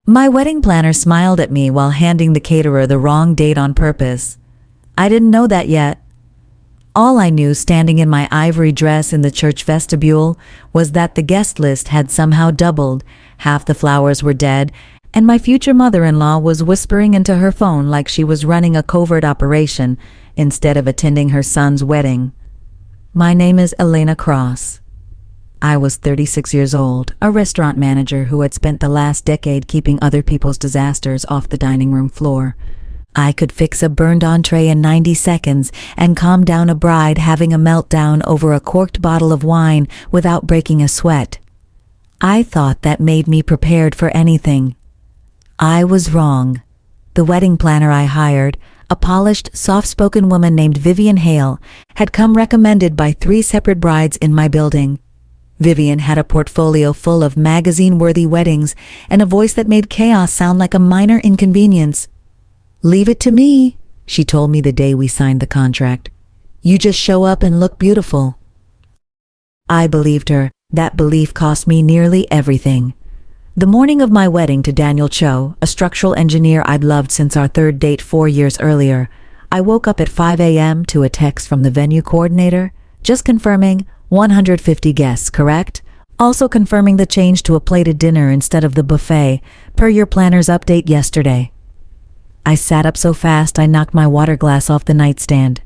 My wedding planner smiled at me while handing the caterer the wrong date on purpose. I didn't know that yet. All I knew standing in my ivory dress in the church vestibule was that the guest list had somehow doubled, half the flowers were dead, and my future mother-in-law was whispering into her phone like she was running a covert operation instead of attending her son's wedding. My name is Elena Cross. I was 36 years old, a restaurant manager who had spent the last decade keeping other people's disasters off the dining room floor. I could fix a burned entree in 90 seconds and calm down a bride having a meltdown over a corked bottle of wine without breaking a sweat. I thought that made me prepared for anything. I was wrong. The wedding planner I hired, a polished, soft-spoken woman named Vivian Hale, had come recommended by 3 separate brides in my building. Vivian had a portfolio full of magazine-worthy weddings and a voice that made chaos sound like a minor inconvenience. "Leave it to me," she told me the day we signed the contract. "You just show up and look beautiful." I believed her. That belief cost me nearly everything. The morning of my wedding to Daniel Cho, a structural engineer I'd loved since our 3rd date 4 years earlier, I woke up at 5 a.m. to a text from the venue coordinator, just confirming 150 guests, correct? Also confirming the change to a plated dinner instead of the buffet, per your planner's update yesterday. I sat up so fast I knocked my water glass off the nightstand.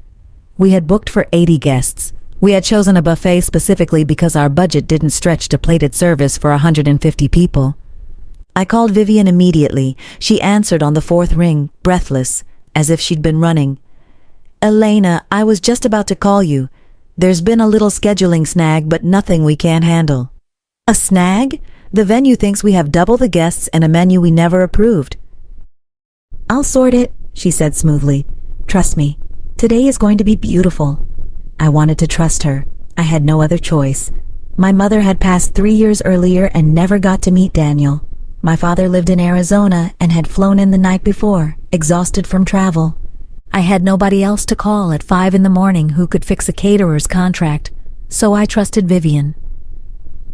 We had booked for 80 guests. We had chosen a buffet specifically because our budget didn't stretch to plated service for 150 people. I called Vivian immediately. She answered on the 4th ring, breathless, as if she'd been running. "Elena, I was just about to call you. There's been a little scheduling snag, but nothing we can't handle." "A snag? The venue thinks we have double the guests and a menu we never approved." "I'll sort it," she said smoothly. "Trust me, today is going to be beautiful." I wanted to trust her. I had no other choice. My mother had passed 3 years earlier and never got to meet Daniel. My father lived in Arizona and had flown in the night before, exhausted from travel. I had nobody else to call at 5 in the morning who could fix a caterer's contract, so I trusted Vivian.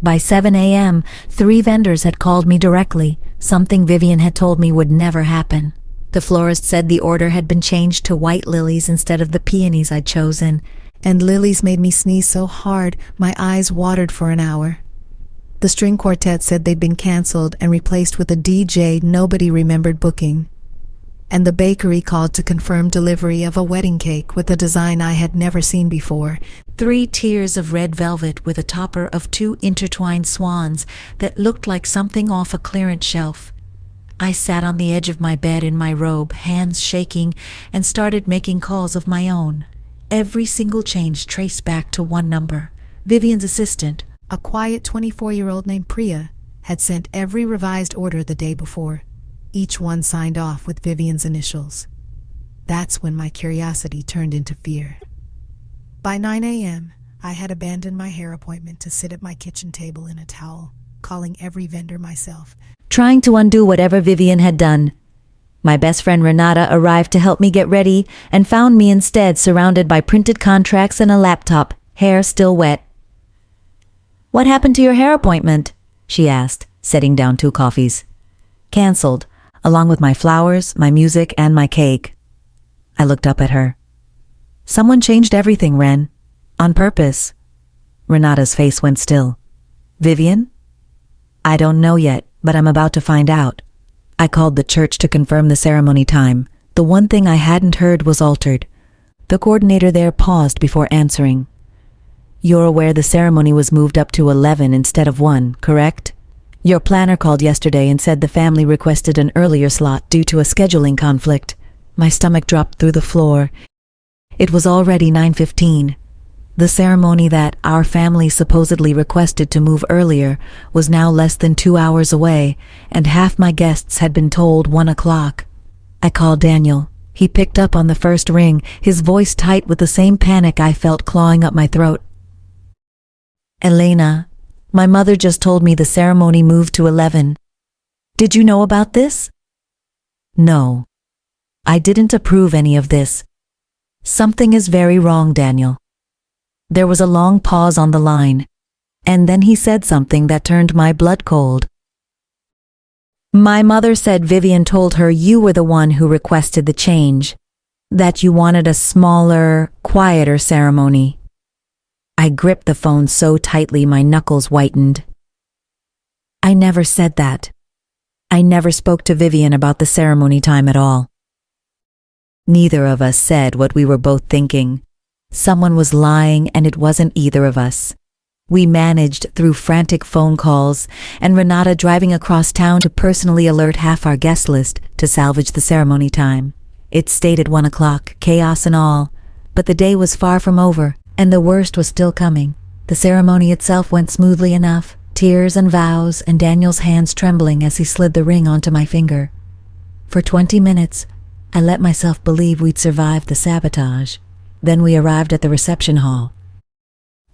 By 7 a.m., 3 vendors had called me directly, something Vivian had told me would never happen. The florist said the order had been changed to white lilies instead of the peonies I'd chosen, and lilies made me sneeze so hard my eyes watered for an hour. The string quartet said they'd been canceled and replaced with a DJ nobody remembered booking. And the bakery called to confirm delivery of a wedding cake with a design I had never seen before. 3 tiers of red velvet with a topper of 2 intertwined swans that looked like something off a clearance shelf. I sat on the edge of my bed in my robe, hands shaking, and started making calls of my own. Every single change traced back to one number. Vivian's assistant, a quiet 24-year-old named Priya, had sent every revised order the day before, each one signed off with Vivian's initials. That's when my curiosity turned into fear. By 9 a.m., I had abandoned my hair appointment to sit at my kitchen table in a towel, calling every vendor myself, trying to undo whatever Vivian had done. My best friend Renata arrived to help me get ready and found me instead surrounded by printed contracts and a laptop, hair still wet. "What happened to your hair appointment?" she asked, setting down 2 coffees. "Cancelled, along with my flowers, my music, and my cake." I looked up at her. "Someone changed everything, Ren. On purpose." Renata's face went still. "Vivian?" "I don't know yet, but I'm about to find out." I called the church to confirm the ceremony time. The one thing I hadn't heard was altered. The coordinator there paused before answering. "You're aware the ceremony was moved up to 11 instead of 1, correct? Your planner called yesterday and said the family requested an earlier slot due to a scheduling conflict." My stomach dropped through the floor. It was already 9:15. The ceremony that our family supposedly requested to move earlier was now less than 2 hours away, and half my guests had been told 1 o'clock. I called Daniel. He picked up on the first ring, his voice tight with the same panic I felt clawing up my throat. "Elena, my mother just told me the ceremony moved to 11. Did you know about this?" "No. I didn't approve any of this. Something is very wrong, Daniel." There was a long pause on the line, and then he said something that turned my blood cold. My mother said Vivian told her you were the one who requested the change, that you wanted a smaller, quieter ceremony. I gripped the phone so tightly my knuckles whitened. I never said that. I never spoke to Vivian about the ceremony time at all. Neither of us said what we were both thinking. Someone was lying and it wasn't either of us. We managed through frantic phone calls and Renata driving across town to personally alert half our guest list to salvage the ceremony time. It stated 1 o'clock, chaos and all, but the day was far from over and the worst was still coming. The ceremony itself went smoothly enough, tears and vows and Daniel's hands trembling as he slid the ring onto my finger. For 20 minutes, I let myself believe we'd survived the sabotage. Then we arrived at the reception hall.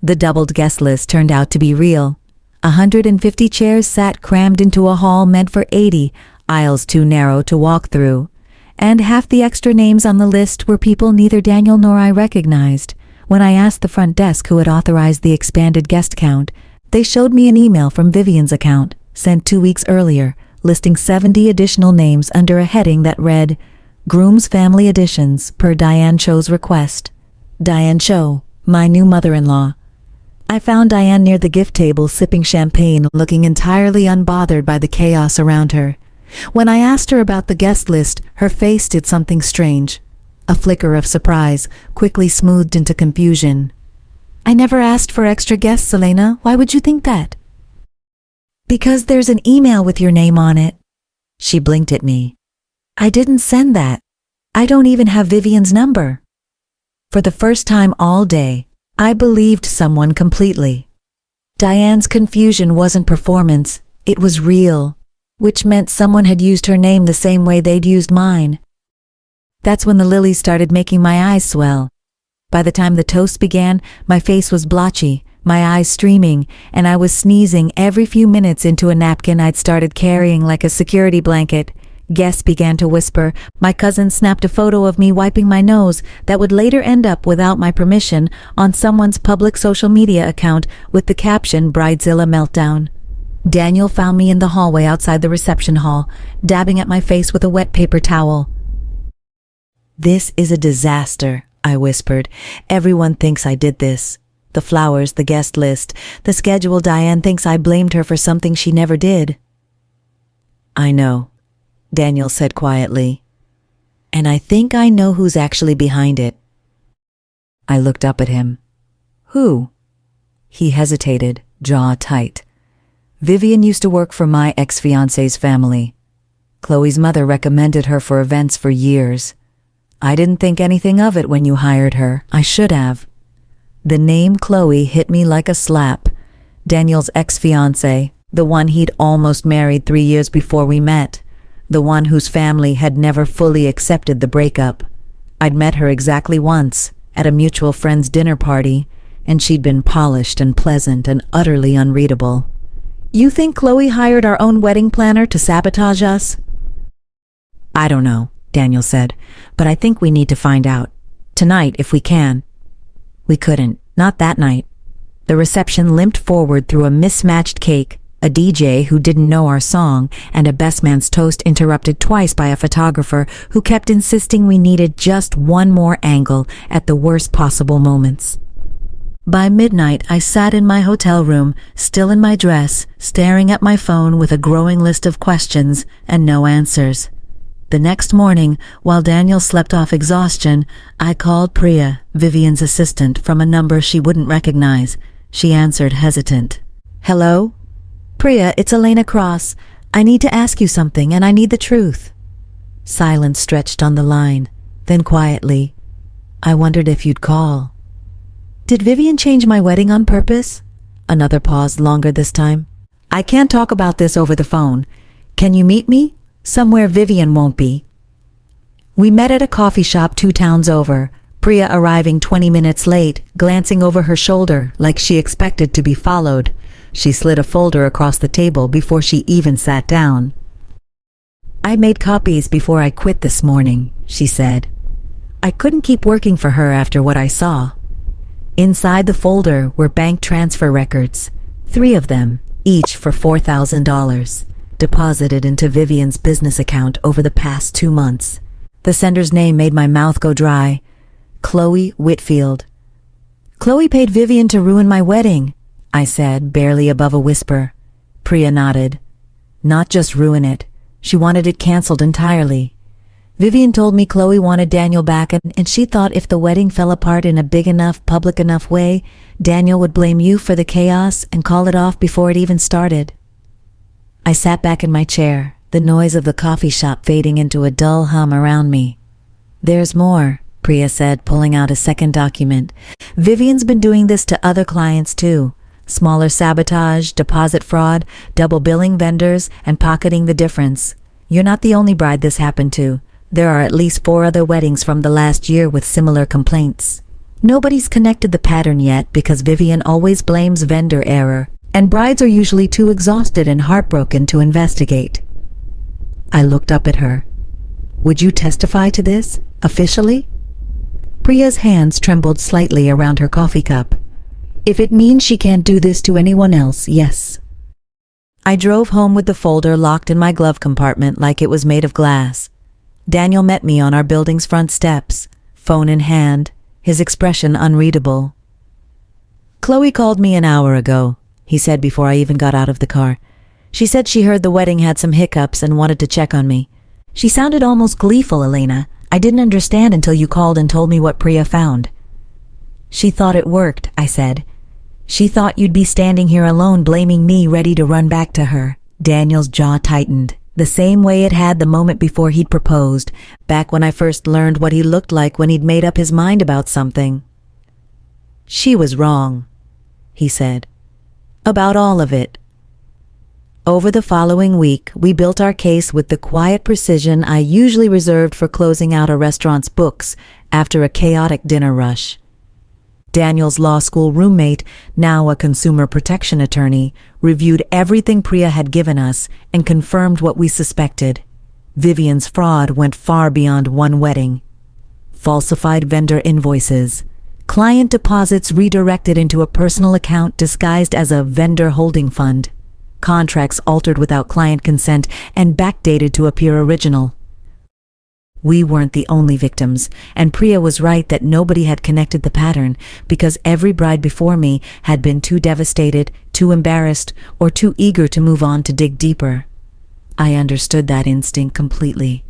The doubled guest list turned out to be real. 150 chairs sat crammed into a hall meant for 80, aisles too narrow to walk through. And half the extra names on the list were people neither Daniel nor I recognized. When I asked the front desk who had authorized the expanded guest count, they showed me an email from Vivian's account, sent 2 weeks earlier, listing 70 additional names under a heading that read, Groom's Family Additions per Diane Cho's request. Diane Cho, my new mother-in-law. I found Diane near the gift table sipping champagne, looking entirely unbothered by the chaos around her. When I asked her about the guest list, her face did something strange. A flicker of surprise, quickly smoothed into confusion. I never asked for extra guests, Elena. Why would you think that? Because there's an email with your name on it. She blinked at me. I didn't send that. I don't even have Vivian's number. For the first time all day, I believed someone completely. Diane's confusion wasn't performance, it was real, which meant someone had used her name the same way they'd used mine. That's when the lilies started making my eyes swell. By the time the toast began, my face was blotchy, my eyes streaming, and I was sneezing every few minutes into a napkin I'd started carrying like a security blanket. Guests began to whisper. My cousin snapped a photo of me wiping my nose that would later end up without my permission on someone's public social media account with the caption Bridezilla Meltdown. Daniel found me in the hallway outside the reception hall, dabbing at my face with a wet paper towel. This is a disaster, I whispered. Everyone thinks I did this. The flowers, the guest list, the schedule. Diane thinks I blamed her for something she never did. I know, Daniel said quietly. And I think I know who's actually behind it. I looked up at him. Who? He hesitated, jaw tight. Vivian used to work for my ex-fiancé's family. Chloe's mother recommended her for events for years. I didn't think anything of it when you hired her. I should have. The name Chloe hit me like a slap. Daniel's ex-fiancé, the one he'd almost married 3 years before we met. The one whose family had never fully accepted the breakup. I'd met her exactly once, at a mutual friend's dinner party, and she'd been polished and pleasant and utterly unreadable. You think Chloe hired our own wedding planner to sabotage us? I don't know, Daniel said, but I think we need to find out. Tonight, if we can. We couldn't, not that night. The reception limped forward through a mismatched cake, a DJ who didn't know our song, and a best man's toast interrupted twice by a photographer who kept insisting we needed just one more angle at the worst possible moments. By midnight, I sat in my hotel room, still in my dress, staring at my phone with a growing list of questions and no answers. The next morning, while Daniel slept off exhaustion, I called Priya, Vivian's assistant, from a number she wouldn't recognize. She answered, hesitant. Hello? Priya, it's Elena Cross. I need to ask you something, and I need the truth. Silence stretched on the line. Then quietly, I wondered if you'd call. Did Vivian change my wedding on purpose? Another pause, longer this time. I can't talk about this over the phone. Can you meet me? Somewhere Vivian won't be. We met at a coffee shop 2 towns over, Priya arriving 20 minutes late, glancing over her shoulder like she expected to be followed. She slid a folder across the table before she even sat down. I made copies before I quit this morning, she said. I couldn't keep working for her after what I saw. Inside the folder were bank transfer records, 3 of them, each for $4,000. deposited into Vivian's business account over the past 2 months. The sender's name made my mouth go dry. Chloe Whitfield. Chloe paid Vivian to ruin my wedding, I said, barely above a whisper. Priya nodded. Not just ruin it. She wanted it cancelled entirely. Vivian told me Chloe wanted Daniel back, and she thought if the wedding fell apart in a big enough, public enough way, Daniel would blame you for the chaos and call it off before it even started. I sat back in my chair, the noise of the coffee shop fading into a dull hum around me. There's more, Priya said, pulling out a second document. Vivian's been doing this to other clients too. Smaller sabotage, deposit fraud, double billing vendors, and pocketing the difference. You're not the only bride this happened to. There are at least 4 other weddings from the last year with similar complaints. Nobody's connected the pattern yet because Vivian always blames vendor error, and brides are usually too exhausted and heartbroken to investigate. I looked up at her. Would you testify to this, officially? Priya's hands trembled slightly around her coffee cup. If it means she can't do this to anyone else, yes. I drove home with the folder locked in my glove compartment like it was made of glass. Daniel met me on our building's front steps, phone in hand, his expression unreadable. Chloe called me an hour ago, he said before I even got out of the car. She said she heard the wedding had some hiccups and wanted to check on me. She sounded almost gleeful, Elena. I didn't understand until you called and told me what Priya found. She thought it worked, I said. She thought you'd be standing here alone blaming me, ready to run back to her. Daniel's jaw tightened, the same way it had the moment before he'd proposed, back when I first learned what he looked like when he'd made up his mind about something. She was wrong, he said. About all of it. Over the following week, we built our case with the quiet precision I usually reserved for closing out a restaurant's books after a chaotic dinner rush. Daniel's law school roommate, now a consumer protection attorney, reviewed everything Priya had given us and confirmed what we suspected. Vivian's fraud went far beyond one wedding. Falsified vendor invoices, client deposits redirected into a personal account disguised as a vendor holding fund, contracts altered without client consent and backdated to appear original. We weren't the only victims, and Priya was right that nobody had connected the pattern because every bride before me had been too devastated, too embarrassed, or too eager to move on to dig deeper. I understood that instinct completely.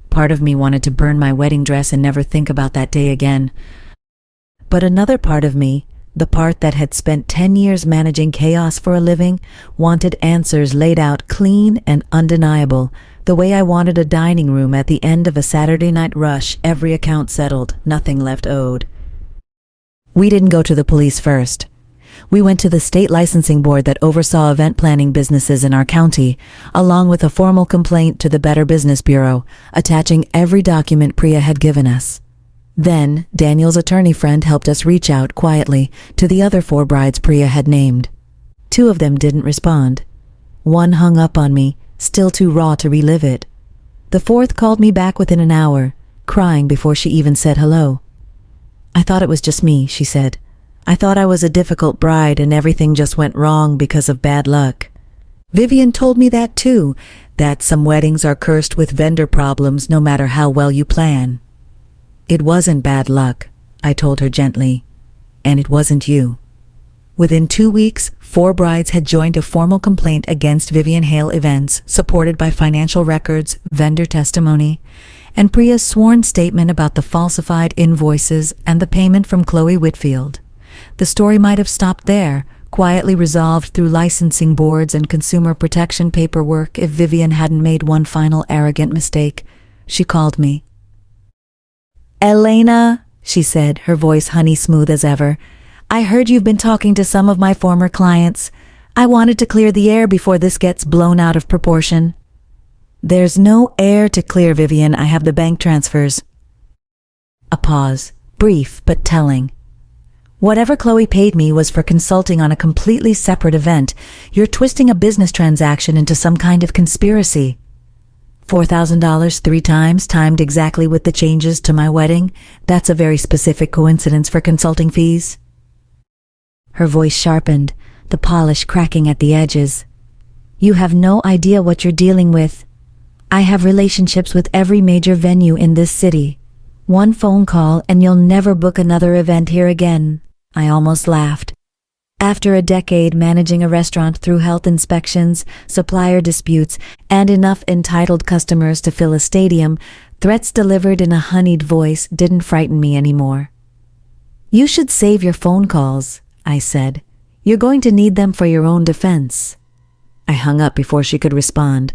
Part of me wanted to burn my wedding dress and never think about that day again. But another part of me, the part that had spent 10 years managing chaos for a living, wanted answers laid out clean and undeniable, the way I wanted a dining room at the end of a Saturday night rush, every account settled, nothing left owed. We didn't go to the police first. We went to the state licensing board that oversaw event planning businesses in our county, along with a formal complaint to the Better Business Bureau, attaching every document Priya had given us. Then, Daniel's attorney friend helped us reach out quietly to the other 4 brides Priya had named. 2 of them didn't respond. One hung up on me, still too raw to relive it. The 4th called me back within an hour, crying before she even said hello. I thought it was just me, she said. I thought I was a difficult bride and everything just went wrong because of bad luck. Vivian told me that too, that some weddings are cursed with vendor problems no matter how well you plan. It wasn't bad luck, I told her gently, and it wasn't you. Within 2 weeks, 4 brides had joined a formal complaint against Vivian Hale Events, supported by financial records, vendor testimony, and Priya's sworn statement about the falsified invoices and the payment from Chloe Whitfield. The story might have stopped there, quietly resolved through licensing boards and consumer protection paperwork if Vivian hadn't made one final arrogant mistake. She called me. Elena, she said, her voice honey smooth as ever, I heard you've been talking to some of my former clients. I wanted to clear the air before this gets blown out of proportion. There's no air to clear, Vivian. I have the bank transfers. A pause, brief but telling. Whatever Chloe paid me was for consulting on a completely separate event. You're twisting a business transaction into some kind of conspiracy. $4,000 3 times, timed exactly with the changes to my wedding. That's a very specific coincidence for consulting fees. Her voice sharpened, the polish cracking at the edges. You have no idea what you're dealing with. I have relationships with every major venue in this city. One phone call and you'll never book another event here again." I almost laughed. After a decade managing a restaurant through health inspections, supplier disputes, and enough entitled customers to fill a stadium, threats delivered in a honeyed voice didn't frighten me anymore. "You should save your phone calls," I said. "You're going to need them for your own defense." I hung up before she could respond.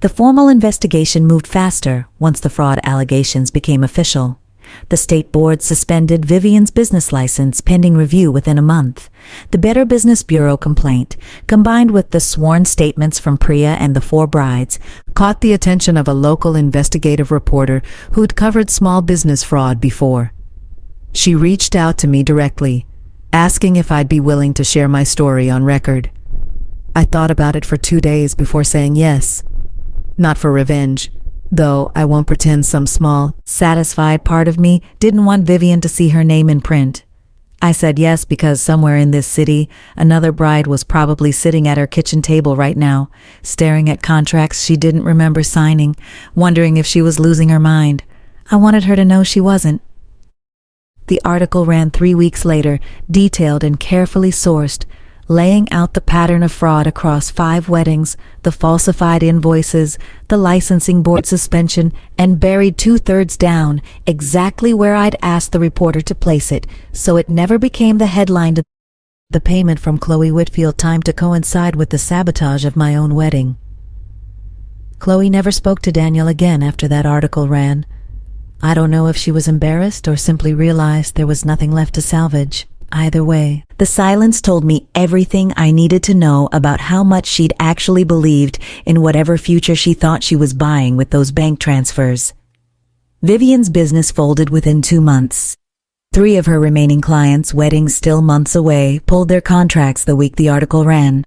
The formal investigation moved faster once the fraud allegations became official. The state board suspended Vivian's business license pending review within a month. The Better Business Bureau complaint, combined with the sworn statements from Priya and the 4 brides, caught the attention of a local investigative reporter who'd covered small business fraud before. She reached out to me directly, asking if I'd be willing to share my story on record. I thought about it for 2 days before saying yes. Not for revenge, though I won't pretend some small, satisfied part of me didn't want Vivian to see her name in print. I said yes because somewhere in this city, another bride was probably sitting at her kitchen table right now, staring at contracts she didn't remember signing, wondering if she was losing her mind. I wanted her to know she wasn't. The article ran 3 weeks later, detailed and carefully sourced, laying out the pattern of fraud across 5 weddings, the falsified invoices, the licensing board suspension, and buried 2/3 down, exactly where I'd asked the reporter to place it, so it never became the headline. The payment from Chloe Whitfield timed to coincide with the sabotage of my own wedding. Chloe never spoke to Daniel again after that article ran. I don't know if she was embarrassed or simply realized there was nothing left to salvage. Either way, the silence told me everything I needed to know about how much she'd actually believed in whatever future she thought she was buying with those bank transfers. Vivian's business folded within 2 months. 3 of her remaining clients, weddings still months away, pulled their contracts the week the article ran.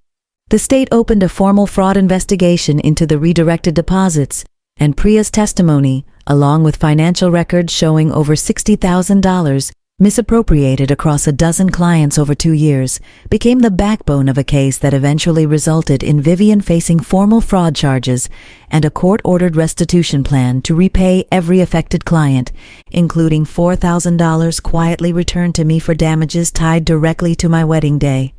The state opened a formal fraud investigation into the redirected deposits, and Priya's testimony, along with financial records showing over $60,000 misappropriated across a dozen clients over 2 years, became the backbone of a case that eventually resulted in Vivian facing formal fraud charges and a court-ordered restitution plan to repay every affected client, including $4,000 quietly returned to me for damages tied directly to my wedding day.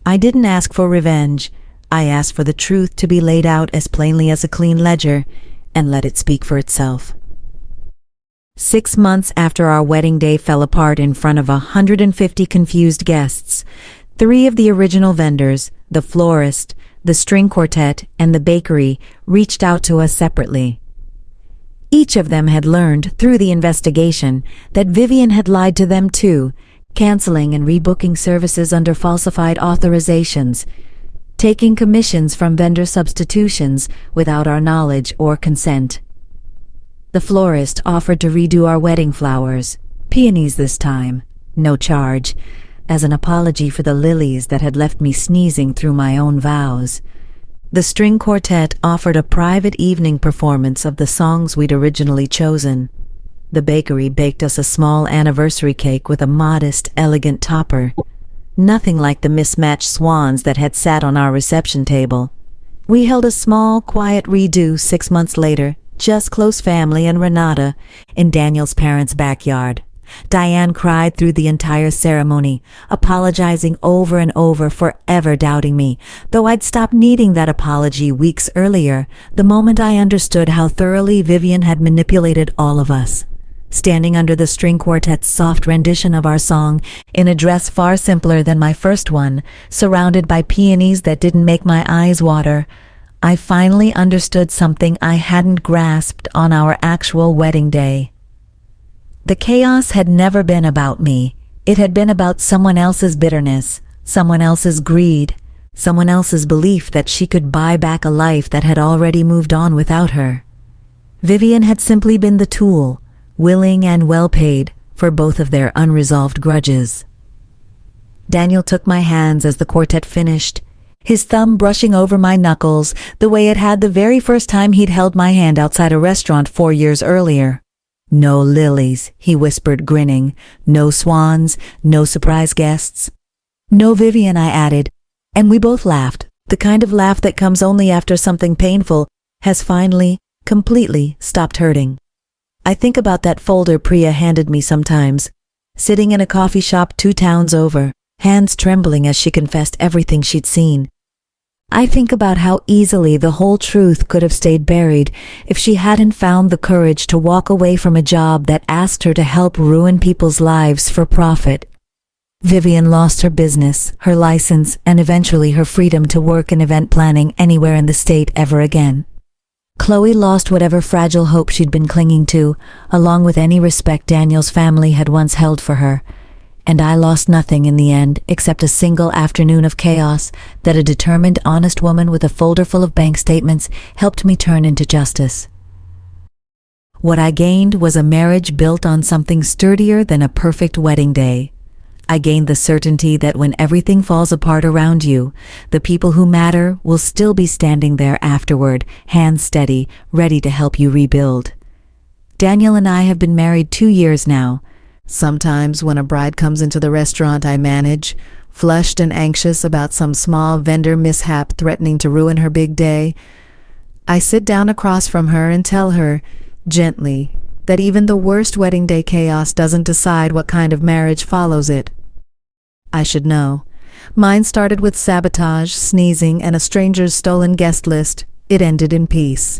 I didn't ask for revenge. I asked for the truth to be laid out as plainly as a clean ledger, and let it speak for itself. 6 months after our wedding day fell apart in front of 150 confused guests, 3 of the original vendors, the florist, the string quartet, and the bakery, reached out to us separately. Each of them had learned, through the investigation, that Vivian had lied to them too, canceling and rebooking services under falsified authorizations, taking commissions from vendor substitutions without our knowledge or consent. The florist offered to redo our wedding flowers, peonies this time, no charge, as an apology for the lilies that had left me sneezing through my own vows. The string quartet offered a private evening performance of the songs we'd originally chosen. The bakery baked us a small anniversary cake with a modest, elegant topper, nothing like the mismatched swans that had sat on our reception table. We held a small, quiet redo 6 months later, just close family and Renata, in Daniel's parents' backyard. Diane cried through the entire ceremony, apologizing over and over for ever doubting me, though I'd stopped needing that apology weeks earlier, the moment I understood how thoroughly Vivian had manipulated all of us. Standing under the string quartet's soft rendition of our song, in a dress far simpler than my first one, surrounded by peonies that didn't make my eyes water, I finally understood something I hadn't grasped on our actual wedding day. The chaos had never been about me. It had been about someone else's bitterness, someone else's greed, someone else's belief that she could buy back a life that had already moved on without her. Vivian had simply been the tool, willing and well paid, for both of their unresolved grudges. Daniel took my hands as the quartet finished, his thumb brushing over my knuckles the way it had the very first time he'd held my hand outside a restaurant 4 years earlier. "No lilies," he whispered, grinning. "No swans, no surprise guests." "No Vivian," I added, and we both laughed, the the kind of laugh that comes only after something painful has finally, completely stopped hurting. I think about that folder Priya handed me sometimes, sitting in a coffee shop 2 towns over, hands trembling as she confessed everything she'd seen. I think about how easily the whole truth could have stayed buried if she hadn't found the courage to walk away from a job that asked her to help ruin people's lives for profit. Vivian lost her business, her license, and eventually her freedom to work in event planning anywhere in the state ever again. Chloe lost whatever fragile hope she'd been clinging to, along with any respect Daniel's family had once held for her. And I lost nothing in the end except a single afternoon of chaos that a determined, honest woman with a folder full of bank statements helped me turn into justice. What I gained was a marriage built on something sturdier than a perfect wedding day. I gained the certainty that when everything falls apart around you, the people who matter will still be standing there afterward, hands steady, ready to help you rebuild. Daniel and I have been married 2 years now. Sometimes when a bride comes into the restaurant I manage, flushed and anxious about some small vendor mishap threatening to ruin her big day, I sit down across from her and tell her, gently, that even the worst wedding day chaos doesn't decide what kind of marriage follows it. I should know. Mine started with sabotage, sneezing, and a stranger's stolen guest list. It ended in peace.